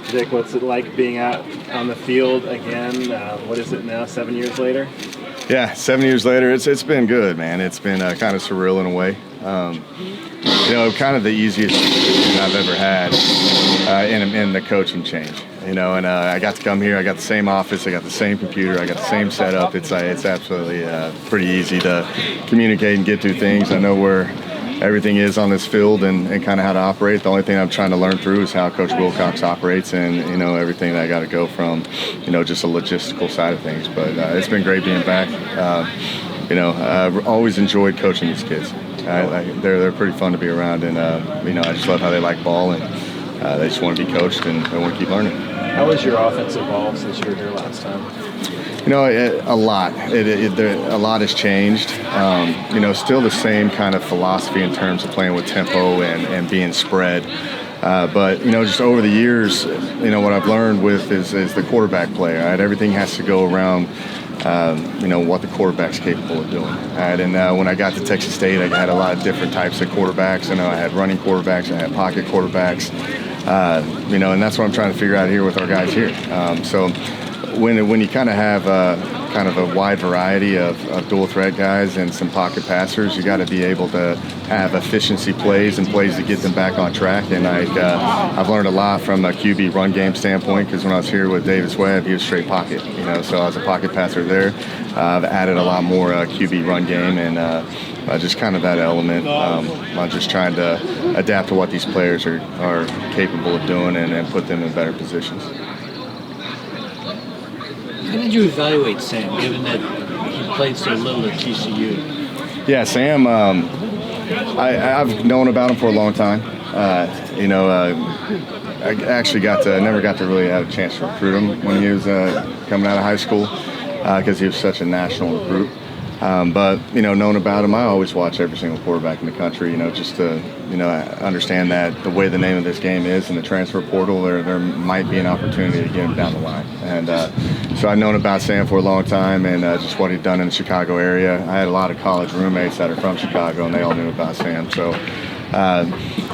Jake, what's it like being out on the field again? What is it now, 7 years later? Yeah, 7 years later, it's been good, man. It's been kind of surreal in a way. Kind of the easiest decision I've ever had in the coaching change. And I got to come here. I got the same office. I got the same computer. I got the same setup. It's absolutely pretty easy to communicate and get through things. I know where everything is on this field and kind of how to operate. The only thing I'm trying to learn through is how Coach Wilcox operates and, everything that I got to go from, just a logistical side of things. But it's been great being back. I've always enjoyed coaching these kids. They're pretty fun to be around, and, I just love how they like ball, and they just want to be coached, and they want to keep learning. How has your offense evolved since you were here last time? A lot. A lot has changed. Still the same kind of philosophy in terms of playing with tempo and being spread. But just over the years, what I've learned with is the quarterback play. Right? Everything has to go around, what the quarterback's capable of doing. Right? And when I got to Texas State, I had a lot of different types of quarterbacks. I had running quarterbacks, I had pocket quarterbacks, and that's what I'm trying to figure out here with our guys here. So when you kind of have kind of a wide variety of dual threat guys and some pocket passers, you got to be able to have efficiency plays and plays to get them back on track. And I've learned a lot from a QB run game standpoint, because when I was here with Davis Webb, he was straight pocket. So I was a pocket passer there. I've added a lot more QB run game and just kind of that element. I'm just trying to adapt to what these players are capable of doing and put them in better positions. How did you evaluate Sam, given that he played so little at TCU? Yeah, Sam, I've known about him for a long time. I actually never got to really have a chance to recruit him when he was coming out of high school, because he was such a national recruit. But known about him, I always watch every single quarterback in the country, just to, understand that the way the name of this game is in the transfer portal, there might be an opportunity to get him down the line. And so I've known about Sam for a long time, and just what he'd done in the Chicago area. I had a lot of college roommates that are from Chicago, and they all knew about Sam. So,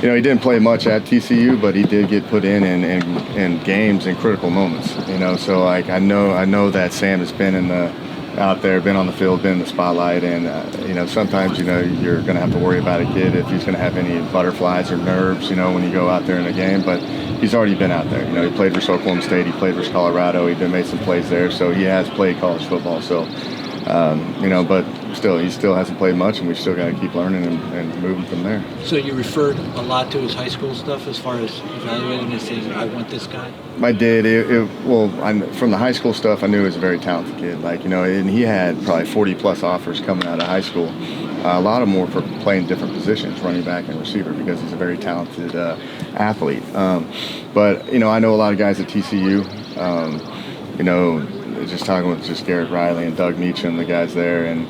he didn't play much at TCU, but he did get put in games in critical moments. So I know that Sam has been out there, been on the field, been in the spotlight, and sometimes you're going to have to worry about a kid if he's going to have any butterflies or nerves when you go out there in a game. But he's already been out there. He played for Oklahoma State, he played for Colorado, he made some plays there, so he has played college football. So but he still hasn't played much, and we've still got to keep learning and moving from there. So you referred a lot to his high school stuff as far as evaluating and saying, I want this guy? I did. From the high school stuff, I knew he was a very talented kid. And he had probably 40-plus offers coming out of high school. A lot of them were for playing different positions, running back and receiver, because he's a very talented athlete. But I know a lot of guys at TCU, just talking with just Garrett Riley and Doug Meacham, the guys there, and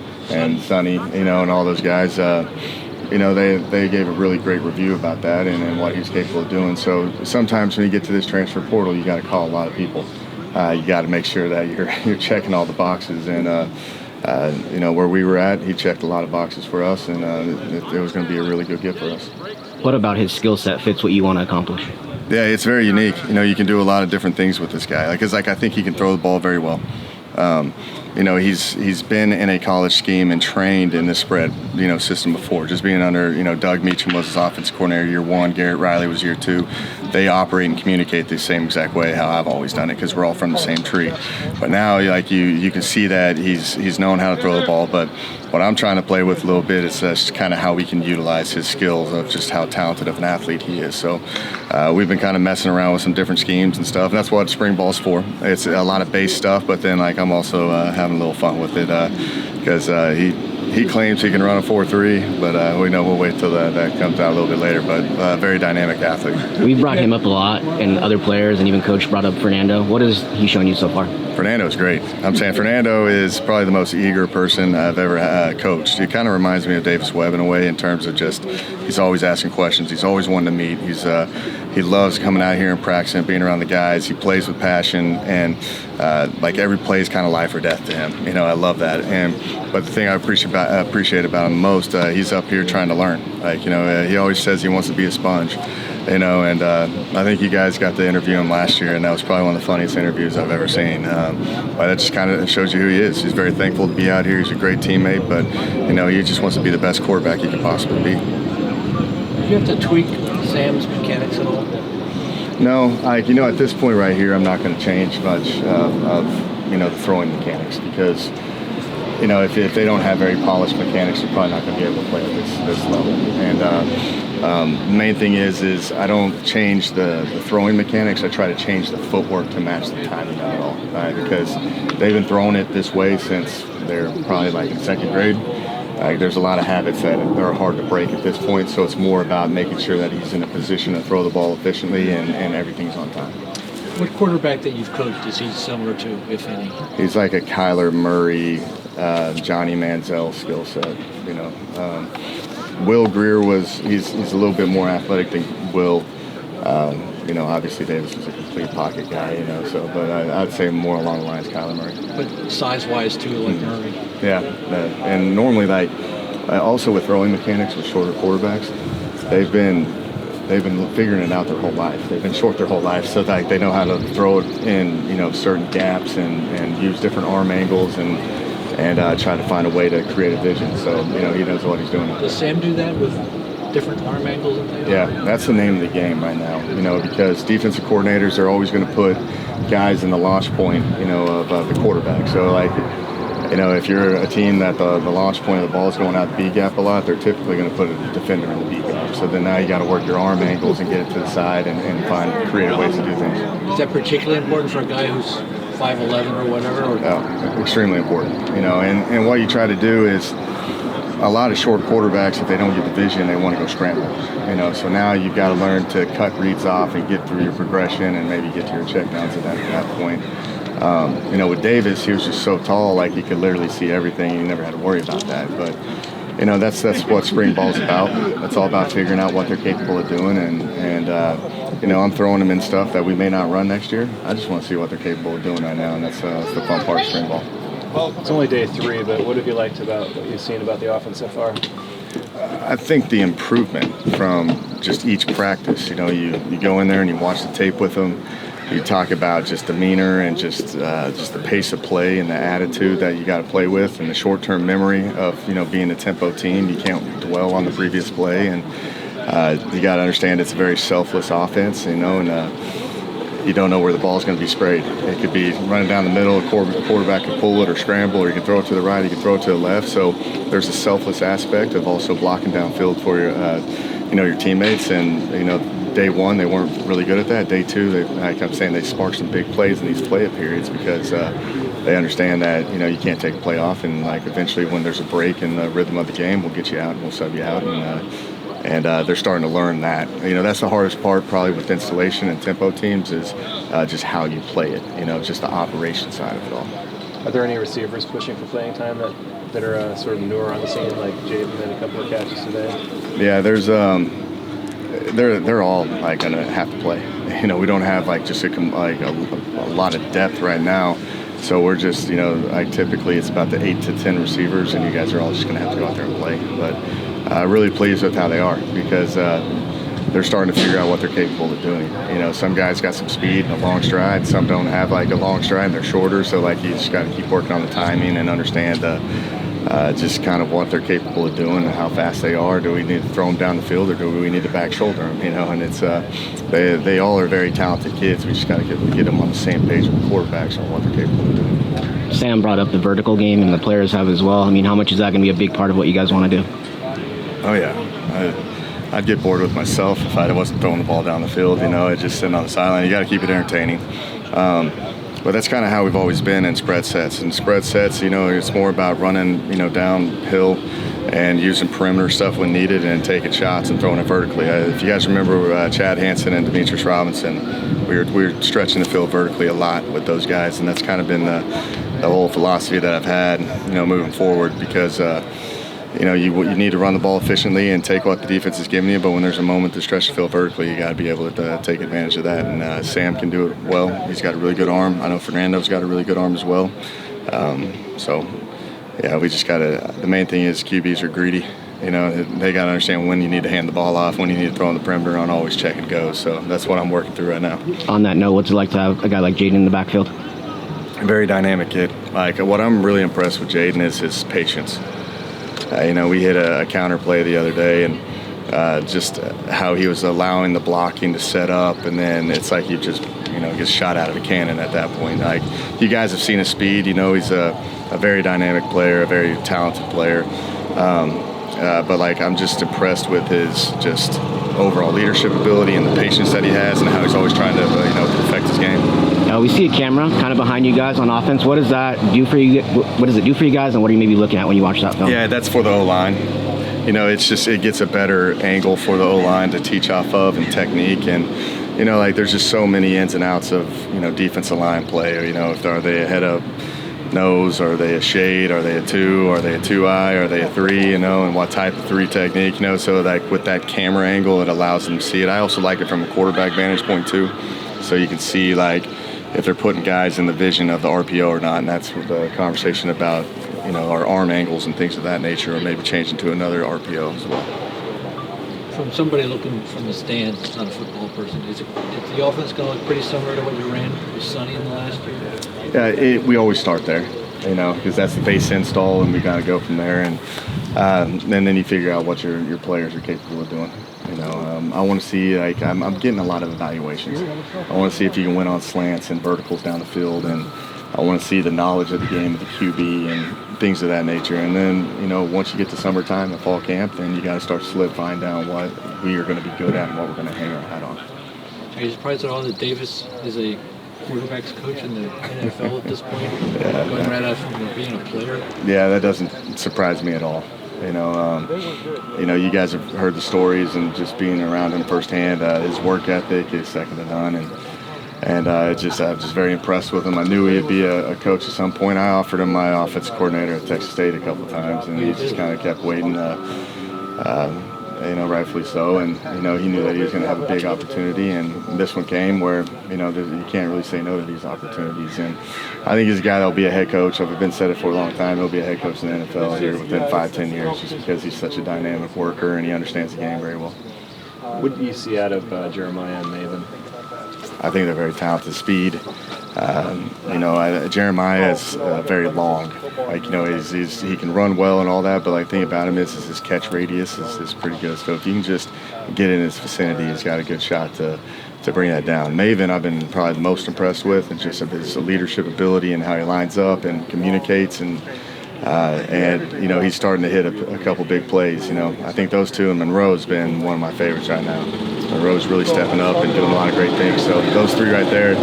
Sonny, and all those guys, they gave a really great review about that and what he's capable of doing. So sometimes when you get to this transfer portal, you got to call a lot of people. You got to make sure that you're checking all the boxes. And where we were at, he checked a lot of boxes for us, and it was going to be a really good get for us. What about his skill set fits what you want to accomplish? Yeah, it's very unique. You can do a lot of different things with this guy. I think he can throw the ball very well. He's been in a college scheme and trained in this spread, system before. Just being under, Doug Meacham was his offensive coordinator year one, Garrett Riley was year two. They operate and communicate the same exact way how I've always done it, because we're all from the same tree. But now, you can see that he's known how to throw the ball. But what I'm trying to play with a little bit is just kind of how we can utilize his skills of just how talented of an athlete he is. So we've been kind of messing around with some different schemes and stuff. And that's what spring ball's for. It's a lot of base stuff, but then I'm also having a little fun with it, because he claims he can run a 4.3, but we know we'll wait till that comes out a little bit later. But very dynamic athlete. We've brought him up a lot, and other players, and even Coach brought up Fernando. What has he shown you so far? Fernando's great. I'm saying Fernando is probably the most eager person I've ever coached. He kind of reminds me of Davis Webb in a way, in terms of just he's always asking questions. He's always wanting to meet. He loves coming out here and practicing, being around the guys. He plays with passion, and every play is kind of life or death to him. I love that. But the thing I appreciate about him most, he's up here trying to learn. He always says he wants to be a sponge. And I think you guys got to interview him last year, and that was probably one of the funniest interviews I've ever seen. But that just kind of shows you who he is. He's very thankful to be out here. He's a great teammate, but he just wants to be the best quarterback he can possibly be. Do you have to tweak Sam's mechanics at all? No, at this point right here, I'm not going to change much of the throwing mechanics because if they don't have very polished mechanics, they're probably not going to be able to play at this level. And the main thing is I don't change the throwing mechanics. I try to change the footwork to match the timing of it all, right? Because they've been throwing it this way since they're probably like in second grade. There's a lot of habits that are hard to break at this point, so it's more about making sure that he's in a position to throw the ball efficiently and everything's on time. What quarterback that you've coached is he similar to, if any? He's like a Kyler Murray, Johnny Manziel skill set, Will Greer he's a little bit more athletic than Will. Obviously Davis was a complete pocket guy, but I'd say more along the lines of Kyler Murray. But size-wise too, like Murray. Yeah, and normally also with throwing mechanics with shorter quarterbacks, they've been figuring it out their whole life. They've been short their whole life, so they know how to throw it in certain gaps and use different arm angles and try to find a way to create a vision. So he knows what he's doing. Does Sam do that with different arm angles and things? Yeah, that's the name of the game right now. Because defensive coordinators are always going to put guys in the launch point, of the quarterback. So if you're a team that the launch point of the ball is going out the B gap a lot, they're typically going to put a defender in the B gap. So then now you got to work your arm angles and get it to the side and find creative ways to do things. Is that particularly important for a guy who's 5'11" or whatever? Or? Extremely important. And what you try to do is a lot of short quarterbacks, if they don't get the vision, they want to go scramble. So now you've got to learn to cut reads off and get through your progression and maybe get to your checkdowns at that point. With Davis, he was just so tall, like he could literally see everything. You never had to worry about that. But that's what spring ball's about. It's all about figuring out what they're capable of doing, and I'm throwing them in stuff that we may not run next year. I just want to see what they're capable of doing right now, and that's the fun part of spring ball. It's only day 3, but what have you liked about what you've seen about the offense so far? I think the improvement from just each practice. You go in there and you watch the tape with them. You talk about just demeanor and just the pace of play and the attitude that you got to play with, and the short-term memory of being a tempo team. You can't dwell on the previous play, and you got to understand it's a very selfless offense, and you don't know where the ball is going to be sprayed. It could be running down the middle, a quarterback can pull it or scramble, or you can throw it to the right, you can throw it to the left. So there's a selfless aspect of also blocking downfield for your teammates, and day 1 they weren't really good at that. Day 2, like I'm saying, they sparked some big plays in these play-up periods because they understand that you can't take a play off, and eventually when there's a break in the rhythm of the game, we'll get you out and we'll sub you out, and they're starting to learn that. That's the hardest part probably with installation and tempo teams is just how you play it. Just the operation side of it all. Are there any receivers pushing for playing time that are sort of newer on the scene, like Jaden made a couple of catches today? Yeah, there's they're all going to have to play. We don't have just a lot of depth right now. So we're just, typically it's about the 8 to 10 receivers, and you guys are all just going to have to go out there and play. But really pleased with how they are because they're starting to figure out what they're capable of doing. Some guys got some speed and a long stride. Some don't have a long stride and they're shorter. So you just got to keep working on the timing and understand just kind of what they're capable of doing and how fast they are. Do we need to throw them down the field, or do we need to back shoulder them? And it's they all are very talented kids. We just got to get them on the same page with the quarterbacks on what they're capable of doing. Sam brought up the vertical game, and the players have as well. How much is that going to be a big part of what you guys want to do? Oh yeah, I'd get bored with myself if I wasn't throwing the ball down the field. I'd just sitting on the sideline. You got to keep it entertaining. But that's kind of how we've always been in spread sets. And spread sets, it's more about running, downhill and using perimeter stuff when needed and taking shots and throwing it vertically. If you guys remember Chad Hansen and Demetrius Robinson, we were stretching the field vertically a lot with those guys, and that's kind of been the whole philosophy that I've had, moving forward because you need to run the ball efficiently and take what the defense is giving you, but when there's a moment to stretch the field vertically, you got to be able to take advantage of that, and Sam can do it well. He's got a really good arm. I know Fernando's got a really good arm as well. So, yeah, we just got to – the main thing is QBs are greedy, You know, they got to understand when you need to hand the ball off, when you need to throw on the perimeter, on always check and go. So that's what I'm working through right now. On that note, what's it like to have a guy like Jaden in the backfield? A very dynamic kid. Like, what I'm really impressed with Jaden is his patience. You know, we hit a counter play the other day, and just how he was allowing the blocking to set up, and then it's like you just, you know, gets shot out of a cannon at that point. Like, you guys have seen his speed. You know, he's a very dynamic player, a very talented player. But like, I'm just impressed with his just overall leadership ability and the patience that he has, and how he's always trying to, you know, perfect his game. We see a camera kind of behind you guys on offense. What does that do for you? What does it do for you guys, and what are you maybe looking at when you watch that film? Yeah, that's for the O-line. You know, it's just, it gets a better angle for the O-line to teach off of, and technique. And, you know, like, there's just so many ins and outs of, you know, defensive line play. You know, are they a head up nose? Are they a shade? Are they a 2? Are they a 2-eye? Are they a 3? You know, and what type of 3 technique? You know, so like with that camera angle, it allows them to see it. I also like it from a quarterback vantage point too, so you can see like if they're putting guys in the vision of the RPO or not. And that's the conversation about, you know, our arm angles and things of that nature, or maybe changing to another RPO as well. From somebody looking from the stands, not a football person, is the offense going to look pretty similar to what you ran with Sonny in the last year? Yeah, we always start there, you know, because that's the base install, and we got to go from there, and then you figure out what your players are capable of doing. You know, I want to see, like, I'm getting a lot of evaluations. I want to see if you can win on slants and verticals down the field, and I want to see the knowledge of the game of the QB and things of that nature. And then, you know, once you get to summertime and fall camp, then you got to start solidifying down what we are going to be good at and what we're going to hang our hat on. Are you surprised at all that Davis is a quarterback's coach in the NFL at this point? Yeah, going right out from being a player? Yeah, that doesn't surprise me at all. You know, you guys have heard the stories, and just being around him firsthand, his work ethic is second to none, and I'm just very impressed with him. I knew he'd be a coach at some point. I offered him my offensive coordinator at Texas State a couple of times, and he just kind of kept waiting. You know, rightfully so, and you know, he knew that he was going to have a big opportunity, and this one came where, you know, you can't really say no to these opportunities. And I think he's a guy that'll be a head coach. I've been said it for a long time. He'll be a head coach in the NFL here within 5-10 years, just because he's such a dynamic worker and he understands the game very well. What do you see out of Jeremiah and Maven? I think they're very talented. Speed. You know, Jeremiah is very long. Like, you know, he can run well and all that, but like, the thing about him is his catch radius is pretty good. So if you can just get in his vicinity, he's got a good shot to bring that down. Maven, I've been probably the most impressed with, and just his leadership ability and how he lines up and communicates, and you know, he's starting to hit a couple big plays. You know, I think those two, and Monroe's been one of my favorites right now. Monroe's really stepping up and doing a lot of great things. So those three right there,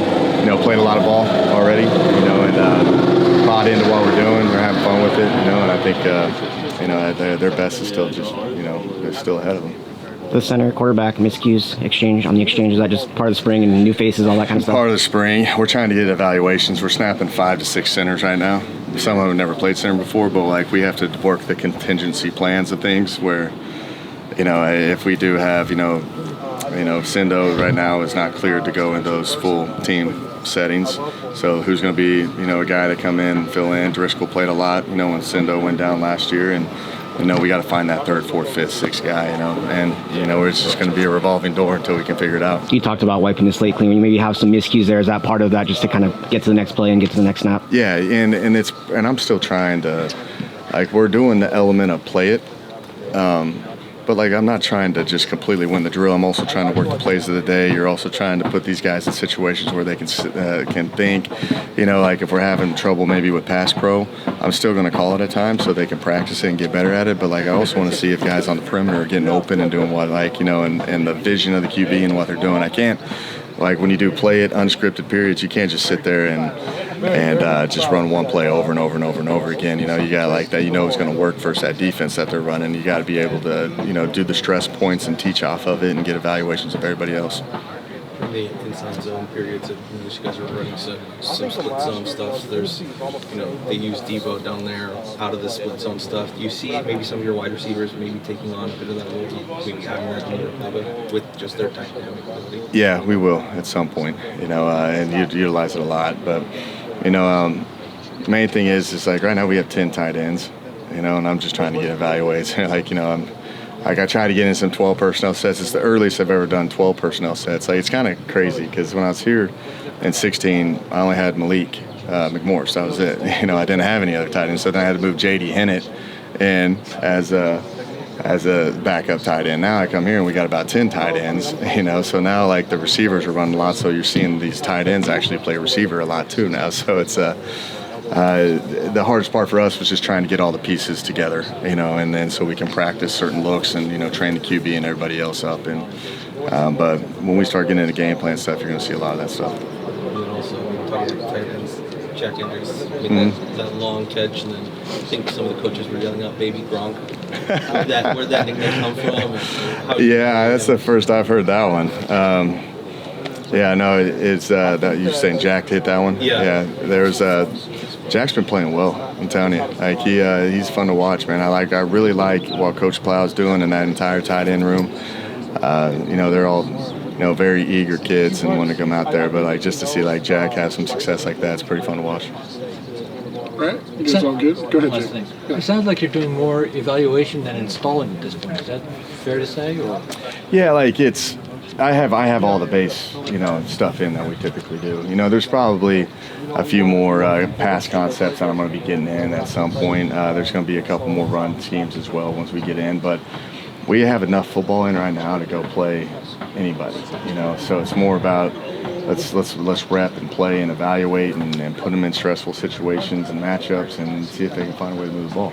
you know, playing a lot of ball already, you know, and bought into what we're doing. We're having fun with it, you know, and I think, you know, their best is still just, you know, they're still ahead of them. The center quarterback miscues exchange on the exchange, is that just part of the spring and new faces, all that kind of stuff? Part of the spring. We're trying to get evaluations. We're snapping 5 to 6 centers right now. Some of them have never played center before, but like, we have to work the contingency plans of things where, you know, if we do have, you know, Sindo right now is not cleared to go in those full team settings. So who's going to be, you know, a guy to come in and fill in? Driscoll played a lot, you know, when Sindo went down last year, and you know, we got to find that 3rd, 4th, 5th, 6th guy, you know, and you know, it's just going to be a revolving door until we can figure it out. You talked about wiping the slate clean. You maybe have some miscues there. Is that part of that, just to kind of get to the next play and get to the next snap? Yeah, and I'm still trying to, like, we're doing the element of play it. But like, I'm not trying to just completely win the drill. I'm also trying to work the plays of the day. You're also trying to put these guys in situations where they can think. You know, like if we're having trouble maybe with pass pro, I'm still going to call it at times so they can practice it and get better at it. But like, I also want to see if guys on the perimeter are getting open and doing what, like, you know, and the vision of the QB and what they're doing. I can't, like, when you do play it unscripted periods, you can't just sit there and just run one play over and over and over and over again. You know, you got like that, you know, it's going to work versus that defense that they're running. You got to be able to, you know, do the stress points and teach off of it and get evaluations of everybody else. In the inside zone periods, you guys are running some split zone stuff. So there's, you know, they use Deebo down there out of the split zone stuff. Do you see maybe some of your wide receivers maybe taking on a bit of that role, maybe having that in your playbook with just their dynamic ability? Yeah, we will at some point, you know, and utilize it a lot. But, you know, main thing is like right now we have 10 tight ends. you know, and I'm just trying to get evaluated. Like, you know, I try to get in some 12 personnel sets. It's the earliest I've ever done 12 personnel sets. Like, it's kind of crazy because when I was here in 16, I only had Malik McMorris. That was it. You know, I didn't have any other tight ends, so then I had to move J.D. Hennett in as a backup tight end. Now I come here and we got about 10 tight ends, you know, so now like the receivers are running a lot, so you're seeing these tight ends actually play receiver a lot too now. So it's the hardest part for us was just trying to get all the pieces together, you know, and then so we can practice certain looks and, you know, train the QB and everybody else up. And but when we start getting into game plan stuff, you're going to see a lot of that stuff. And then also, we talked about tight ends, Jack Ehlingers made that long catch, and then I think some of the coaches were yelling out "Baby Gronk." Where did that nickname come from? Yeah, that's the first I've heard that one. Yeah, no, it's that you're saying Jack hit that one. Yeah. There's Jack's been playing well. I'm telling you, like he's fun to watch, man. I really like what Coach Plow's doing in that entire tight end room. You know, they're all, you know, very eager kids and want to come out there. But like just to see like Jack have some success like that, it's pretty fun to watch. All right, you guys all good? Go ahead, Jake. It sounds like you're doing more evaluation than installing at this point. Is that fair to say? Or? Yeah, like I have all the base, you know, stuff in that we typically do. You know, there's probably a few more pass concepts that I'm going to be getting in at some point. There's going to be a couple more run schemes as well once we get in, but we have enough football in right now to go play anybody, you know. So it's more about let's rep and play and evaluate and put them in stressful situations and matchups and see if they can find a way to move the ball.